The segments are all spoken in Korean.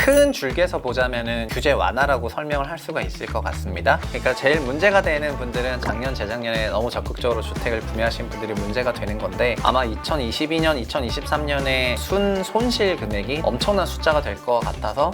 큰 줄기에서 보자면은 규제 완화라고 설명을 할 수가 있을 것 같습니다. 그러니까 제일 문제가 되는 분들은 작년, 재작년에 너무 적극적으로 주택을 구매하신 분들이 문제가 되는 건데, 아마 2022년, 2023년에 손실 금액이 엄청난 숫자가 될 것 같아서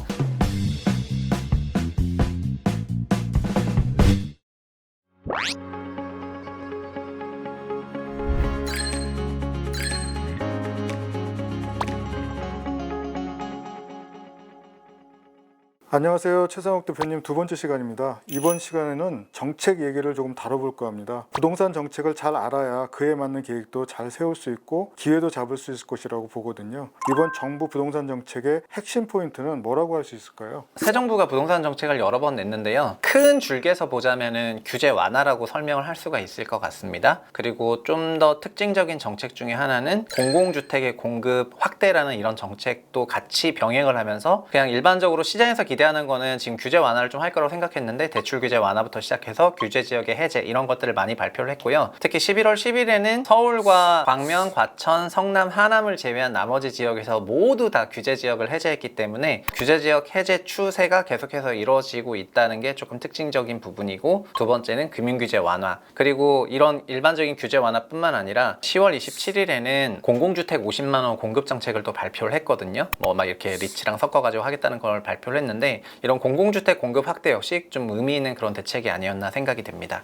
안녕하세요. 최상욱 대표님, 두 번째 시간입니다. 이번 시간에는 정책 얘기를 조금 다뤄볼까 합니다. 부동산 정책을 잘 알아야 그에 맞는 계획도 잘 세울 수 있고 기회도 잡을 수 있을 것이라고 보거든요. 이번 정부 부동산 정책의 핵심 포인트는 뭐라고 할 수 있을까요? 새 정부가 부동산 정책을 여러 번 냈는데요. 큰 줄기에서 보자면은 규제 완화라고 설명을 할 수가 있을 것 같습니다. 그리고 좀 더 특징적인 정책 중에 하나는 공공주택의 공급 확대라는 이런 정책도 같이 병행을 하면서, 그냥 일반적으로 시장에서 기대하는 거는 지금 규제 완화를 좀 할 거라고 생각했는데 대출 규제 완화부터 시작해서 규제 지역의 해제 이런 것들을 많이 발표를 했고요. 특히 11월 10일에는 서울과 광명, 과천, 성남, 하남을 제외한 나머지 지역에서 모두 다 규제 지역을 해제했기 때문에 규제 지역 해제 추세가 계속해서 이루어지고 있다는 게 조금 특징적인 부분이고, 두 번째는 금융규제 완화, 그리고 이런 일반적인 규제 완화뿐만 아니라 10월 27일에는 공공주택 50만 원 공급 정책을 또 발표를 했거든요. 막 이렇게 리츠랑 섞어가지고 하겠다는 걸 발표를 했는데, 이런 공공주택 공급 확대 역시 좀 의미 있는 그런 대책이 아니었나 생각이 됩니다.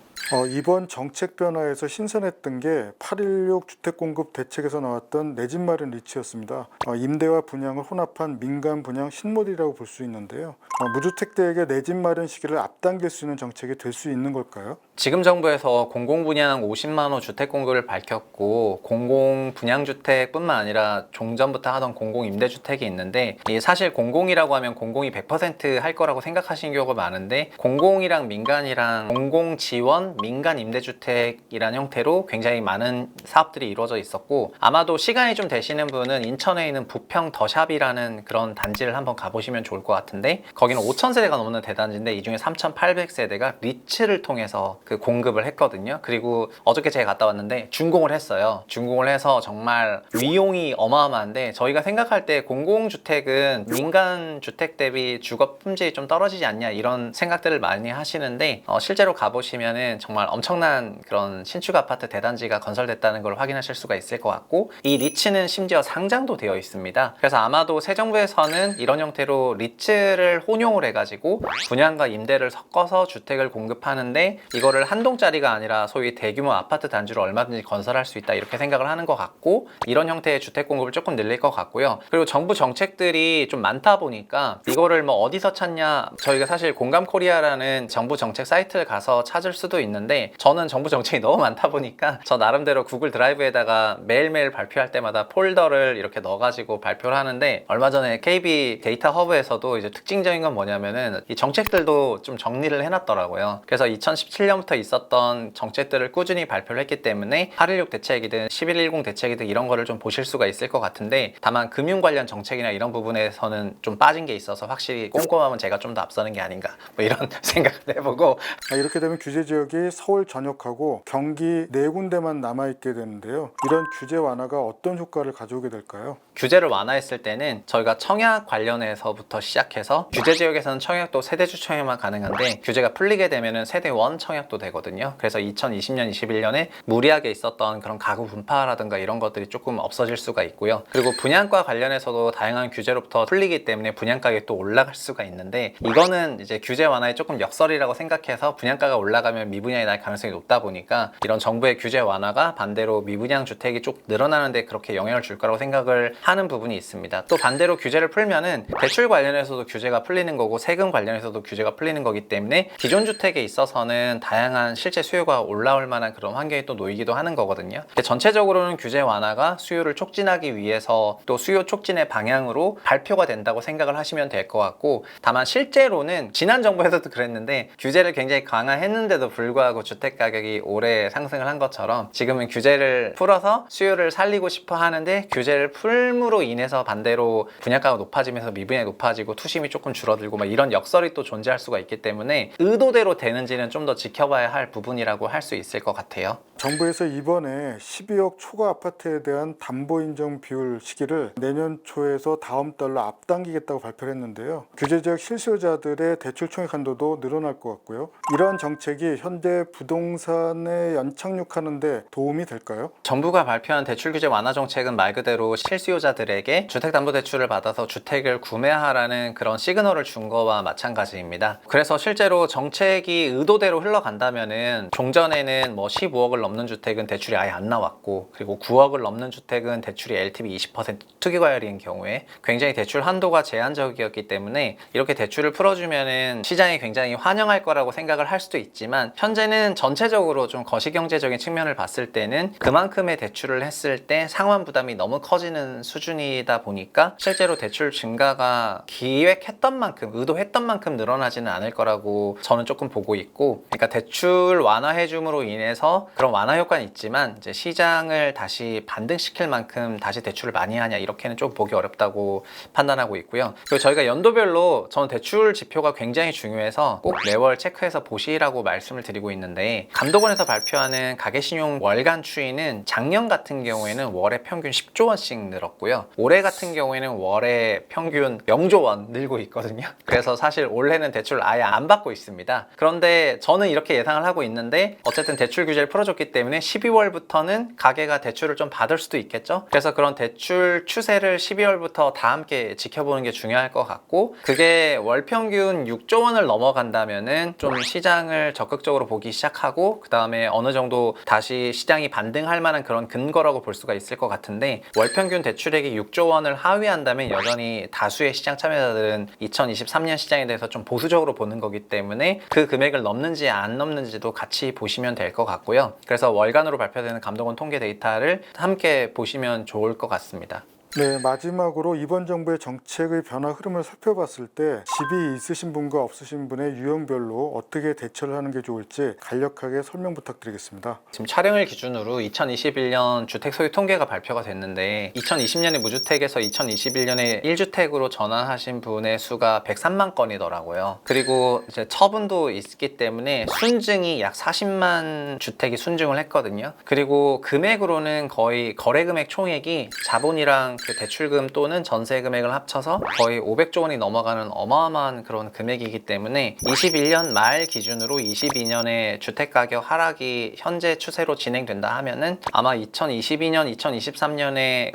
이번 정책 변화에서 신선했던 게 8.16 주택공급 대책에서 나왔던 내 집 마련 리츠였습니다. 임대와 분양을 혼합한 민간 분양 신모델이라고 볼 수 있는데요. 무주택자에게 내 집 마련 시기를 앞당길 수 있는 정책이 될 수 있는 걸까요? 지금 정부에서 공공분양 50만 호 주택 공급을 밝혔고, 공공분양주택뿐만 아니라 종전부터 하던 공공임대주택이 있는데, 사실 공공이라고 하면 공공이 100% 할 거라고 생각하시는 경우가 많은데, 공공이랑 민간이랑 공공지원 민간임대주택이라는 형태로 굉장히 많은 사업들이 이루어져 있었고, 아마도 시간이 좀 되시는 분은 인천에 있는 부평 더샵이라는 그런 단지를 한번 가보시면 좋을 것 같은데, 거기는 5,000세대가 넘는 대단지인데 이 중에 3,800세대가 리츠를 통해서 그 공급을 했거든요. 그리고 어저께 제가 갔다 왔는데 준공을 했어요. 준공을 해서 정말 위용이 어마어마한데, 저희가 생각할 때 공공주택은 민간주택 대비 주거 품질이 좀 떨어지지 않냐 이런 생각들을 많이 하시는데, 실제로 가보시면은 정말 엄청난 그런 신축 아파트 대단지가 건설됐다는 걸 확인하실 수가 있을 것 같고, 이 리츠는 심지어 상장도 되어 있습니다. 그래서 아마도 새 정부에서는 이런 형태로 리츠를 혼용을 해가지고 분양과 임대를 섞어서 주택을 공급하는데, 이거를 한 동짜리가 아니라 소위 대규모 아파트 단지로 얼마든지 건설할 수 있다 이렇게 생각을 하는 것 같고, 이런 형태의 주택 공급을 조금 늘릴 것 같고요. 그리고 정부 정책들이 좀 많다 보니까 이거를 뭐 어디서 찾냐, 저희가 사실 공감코리아라는 정부 정책 사이트를 가서 찾을 수도 있는데, 저는 정부 정책이 너무 많다 보니까 저 나름대로 구글 드라이브에다가 매일매일 발표할 때마다 폴더를 이렇게 넣어가지고 발표를 하는데, 얼마 전에 KB 데이터 허브에서도 이제 특징적인 건 뭐냐면은 이 정책들도 좀 정리를 해놨더라고요. 그래서 2017년부터 있었던 정책들을 꾸준히 발표를 했기 때문에 8.16 대책이든 11.10 대책이든 이런 거를 좀 보실 수가 있을 것 같은데, 다만 금융 관련 정책이나 이런 부분에서는 좀 빠진 게 있어서 확실히 꼼꼼하면 제가 좀 더 앞서는 게 아닌가 뭐 이런 생각을 해보고, 이렇게 되면 규제 지역이 서울 전역하고 경기 네 군데만 남아있게 되는데요. 이런 규제 완화가 어떤 효과를 가져오게 될까요? 규제를 완화했을 때는 저희가 청약 관련해서부터 시작해서, 규제 지역에서는 청약도 세대주 청약만 가능한데 규제가 풀리게 되면은 세대원 청약도 되거든요. 그래서 2020년, 21년에 무리하게 있었던 그런 가구 분파라든가 이런 것들이 조금 없어질 수가 있고요. 그리고 분양가 관련해서도 다양한 규제로부터 풀리기 때문에 분양가격이 또 올라갈 수가 있는데, 이거는 이제 규제 완화의 조금 역설이라고 생각해서 분양가가 올라가면 미분양이 날 가능성이 높다 보니까, 이런 정부의 규제 완화가 반대로 미분양 주택이 쭉 늘어나는데 그렇게 영향을 줄 거라고 생각을 하는 부분이 있습니다. 또 반대로 규제를 풀면은 대출 관련해서도 규제가 풀리는 거고, 세금 관련해서도 규제가 풀리는 거기 때문에 기존 주택에 있어서는 다양한 실제 수요가 올라올 만한 그런 환경이 또 놓이기도 하는 거거든요. 근데 전체적으로는 규제 완화가 수요를 촉진하기 위해서 또 수요 촉진의 방향으로 발표가 된다고 생각을 하시면 될 것 같고, 다만 실제로는 지난 정부에서도 그랬는데 규제를 굉장히 강화했는데도 불구하고 주택 가격이 올해 상승을 한 것처럼, 지금은 규제를 풀어서 수요를 살리고 싶어 하는데 규제를 풀므로 인해서 반대로 분양가가 높아지면서 미분양이 높아지고 투심이 조금 줄어들고 막 이런 역설이 또 존재할 수가 있기 때문에 의도대로 되는지는 좀 더 지켜봐야 할 부분이라고 할 수 있을 것 같아요. 정부에서 이번에 12억 초과 아파트에 대한 담보 인정 비율 시기를 내년 초에서 다음 달로 앞당기겠다고 발표를 했는데요. 규제 지역 실수요자들의 대출 총액 한도도 늘어날 것 같고요. 이러한 정책이 현대 부동산에 연착륙하는 데 도움이 될까요? 정부가 발표한 대출 규제 완화 정책은 말 그대로 실수요자들에게 주택담보대출을 받아서 주택을 구매하라는 그런 시그널을 준 거와 마찬가지입니다. 그래서 실제로 정책이 의도대로 흘러간다면은 종전에는 뭐 15억을 넘는 주택은 대출이 아예 안 나왔고, 그리고 9억을 넘는 주택은 대출이 LTV 20% 투기과열인 경우에 굉장히 대출 한도가 제한적이었기 때문에 이렇게 대출을 풀어주면은 시장이 굉장히 환영할 거라고 생각을 할 수도 있지만, 현재는 전체적으로 좀 거시경제적인 측면을 봤을 때는 그만큼의 대출을 했을 때 상환 부담이 너무 커지는 수준이다 보니까 실제로 대출 증가가 기획했던 만큼, 의도했던 만큼 늘어나지는 않을 거라고 저는 조금 보고 있고, 그러니까 대출 완화해줌으로 인해서 그런 완화 효과는 있지만 이제 시장을 다시 반등시킬 만큼 다시 대출을 많이 하냐, 이렇게는 좀 보기 어렵다고 판단하고 있고요. 그리고 저희가 연도별로 저는 대출 지표가 굉장히 중요해서 꼭 매월 체크해서 보시라고 말씀을 드리고 있는데, 감독원에서 발표하는 가계신용 월간 추이는 작년 같은 경우에는 월에 평균 10조 원씩 늘었고요. 올해 같은 경우에는 월에 평균 0조 원 늘고 있거든요. 그래서 사실 올해는 대출을 아예 안 받고 있습니다. 그런데 저는 이렇게 예상을 하고 있는데, 어쨌든 대출 규제를 풀어줬기 때문에 12월부터는 가계가 대출을 좀 받을 수도 있겠죠. 그래서 그런 대출 추세를 12월부터 다 함께 지켜보는 게 중요할 것 같고, 그게 월 평균 6조 원을 넘어간다면은 좀 시장을 적극적으로 보기 시작하고, 그 다음에 어느 정도 다시 시장이 반등할 만한 그런 근거라고 볼 수가 있을 것 같은데, 월 평균 대출액이 6조 원을 하회한다면 여전히 다수의 시장 참여자들은 2023년 시장에 대해서 좀 보수적으로 보는 거기 때문에 그 금액을 넘는지 안 넘는지도 같이 보시면 될 것 같고요. 그래서 월간으로 발표되는 감독원 통계 데이터를 함께 보시면 좋을 것 같습니다. 네, 마지막으로 이번 정부의 정책의 변화 흐름을 살펴봤을 때 집이 있으신 분과 없으신 분의 유형별로 어떻게 대처를 하는 게 좋을지 간략하게 설명 부탁드리겠습니다. 지금 촬영일 기준으로 2021년 주택 소유 통계가 발표가 됐는데, 2020년에 무주택에서 2021년에 1주택으로 전환하신 분의 수가 103만 건이더라고요. 그리고 이제 처분도 있기 때문에 순증이 약 40만 주택이 순증을 했거든요. 그리고 금액으로는 거의 거래 금액 총액이 자본이랑 그 대출금 또는 전세 금액을 합쳐서 거의 500조 원이 넘어가는 어마어마한 그런 금액이기 때문에 21년 말 기준으로 22년에 주택가격 하락이 현재 추세로 진행된다 하면은 아마 2022년, 2023년에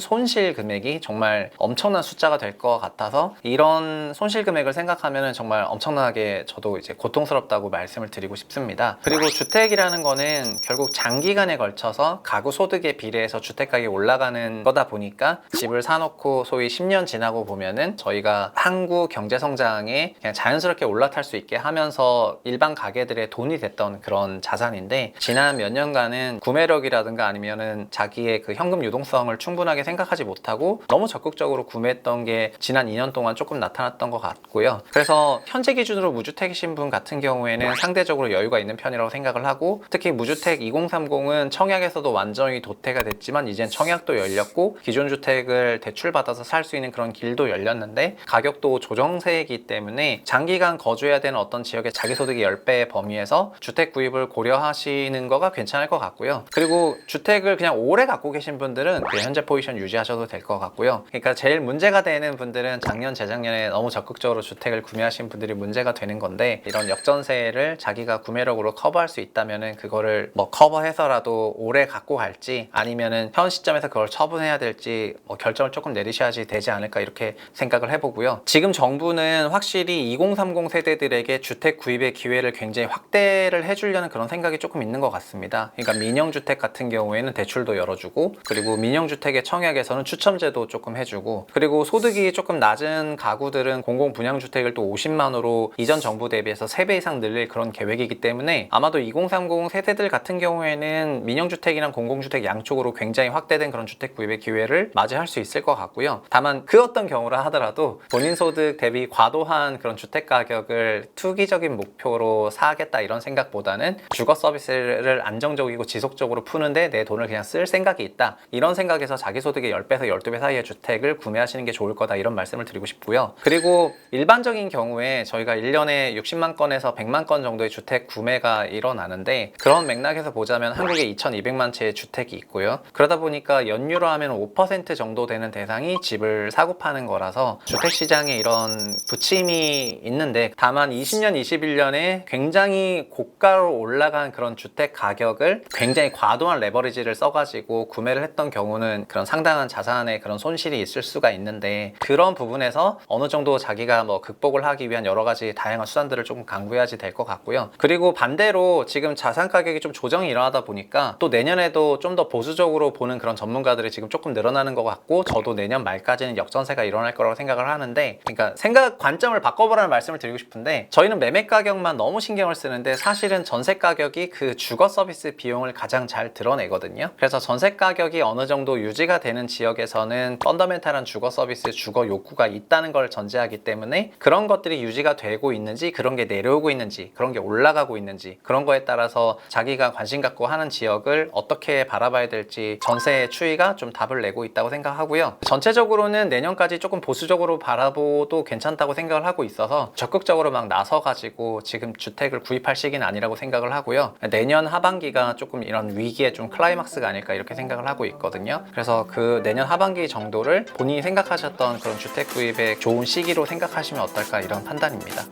손실 금액이 정말 엄청난 숫자가 될 것 같아서, 이런 손실 금액을 생각하면은 정말 엄청나게 저도 이제 고통스럽다고 말씀을 드리고 싶습니다. 그리고 주택이라는 거는 결국 장기간에 걸쳐서 가구 소득에 비례해서 주택 가격이 올라가는 거다 보니까 집을 사놓고 소위 10년 지나고 보면은 저희가 한국 경제 성장에 그냥 자연스럽게 올라탈 수 있게 하면서 일반 가게들의 돈이 됐던 그런 자산인데, 지난 몇 년간은 구매력이라든가 아니면은 자기의 그 현금 유동성을 충분하게 생각하지 못하고 너무 적극적으로 구매했던 게 지난 2년 동안 조금 나타났던 것 같고요. 그래서 현재 기준으로 무주택이신 분 같은 경우에는 상대적으로 여유가 있는 편이라고 생각을 하고, 특히 무주택 2030은 청약에서도 완전히 도태가 됐지만 이젠 청약도 열렸고 기존 주택을 대출받아서 살 수 있는 그런 길도 열렸는데, 가격도 조정세이기 때문에 장기간 거주해야 되는 어떤 지역의 자기소득의 10배 범위에서 주택 구입을 고려하시는 거가 괜찮을 것 같고요. 그리고 주택을 그냥 오래 갖고 계신 분들은 현재 포지션 유지하셔도 될 것 같고요. 그러니까 제일 문제가 되는 분들은 작년, 재작년에 너무 적극적으로 주택을 구매하신 분들이 문제가 되는 건데, 이런 역전세를 자기가 구매력으로 커버할 수 있다면은 그거를 뭐 커버해서라도 오래 갖고 갈지, 아니면은 현 시점에서 그걸 처분해야 될지 결정을 조금 내리셔야지 되지 않을까, 이렇게 생각을 해보고요. 지금 정부는 확실히 2030 세대들에게 주택 구입의 기회를 굉장히 확대를 해주려는 그런 생각이 조금 있는 것 같습니다. 그러니까 민영주택 같은 경우에는 대출도 열어주고, 그리고 민영주택의 청약에서는 추첨제도 조금 해주고, 그리고 소득이 조금 낮은 가구들은 공공분양주택을 또 50만호로 이전 정부 대비해서 3배 이상 늘릴 그런 계획이기 때문에, 아마도 2030 세대들 같은 경우에는 민영주택이랑 공공주택 양쪽으로 굉장히 확대된 그런 주택 구입의 기회를 시기를 맞이할 수 있을 것 같고요. 다만 그 어떤 경우라 하더라도 본인 소득 대비 과도한 그런 주택 가격을 투기적인 목표로 사겠다 이런 생각보다는 주거 서비스를 안정적이고 지속적으로 푸는데 내 돈을 그냥 쓸 생각이 있다, 이런 생각에서 자기 소득의 10배에서 12배 사이의 주택을 구매하시는 게 좋을 거다, 이런 말씀을 드리고 싶고요. 그리고 일반적인 경우에 저희가 1년에 60만 건에서 100만 건 정도의 주택 구매가 일어나는데, 그런 맥락에서 보자면 한국에 2200만 채의 주택이 있고요. 그러다 보니까 연유로 하면 5% 정도 되는 대상이 집을 사고 파는 거라서 주택시장에 이런 부침이 있는데, 다만 20년, 21년에 굉장히 고가로 올라간 그런 주택 가격을 굉장히 과도한 레버리지를 써가지고 구매를 했던 경우는 그런 상당한 자산의 그런 손실이 있을 수가 있는데, 그런 부분에서 어느 정도 자기가 뭐 극복을 하기 위한 여러 가지 다양한 수단들을 조금 강구해야지 될 것 같고요. 그리고 반대로 지금 자산 가격이 좀 조정이 일어나다 보니까 또 내년에도 좀 더 보수적으로 보는 그런 전문가들이 지금 조금 늘어나는 것 같고, 저도 내년 말까지는 역전세가 일어날 거라고 생각을 하는데, 그러니까 생각 관점을 바꿔보라는 말씀을 드리고 싶은데, 저희는 매매 가격만 너무 신경을 쓰는데 사실은 전세 가격이 그 주거 서비스 비용을 가장 잘 드러내거든요. 그래서 전세 가격이 어느 정도 유지가 되는 지역에서는 펀더멘탈한 주거 서비스, 주거 욕구가 있다는 걸 전제하기 때문에, 그런 것들이 유지가 되고 있는지, 그런 게 내려오고 있는지, 그런 게 올라가고 있는지, 그런 거에 따라서 자기가 관심 갖고 하는 지역을 어떻게 바라봐야 될지 전세의 추이가 좀 답을 내고 있다고 생각하고요. 전체적으로는 내년까지 조금 보수적으로 바라보도 괜찮다고 생각을 하고 있어서 적극적으로 막 나서가지고 지금 주택을 구입할 시기는 아니라고 생각을 하고요. 내년 하반기가 조금 이런 위기의 좀 클라이막스가 아닐까 이렇게 생각을 하고 있거든요. 그래서 그 내년 하반기 정도를 본인이 생각하셨던 그런 주택 구입의 좋은 시기로 생각하시면 어떨까, 이런 판단입니다.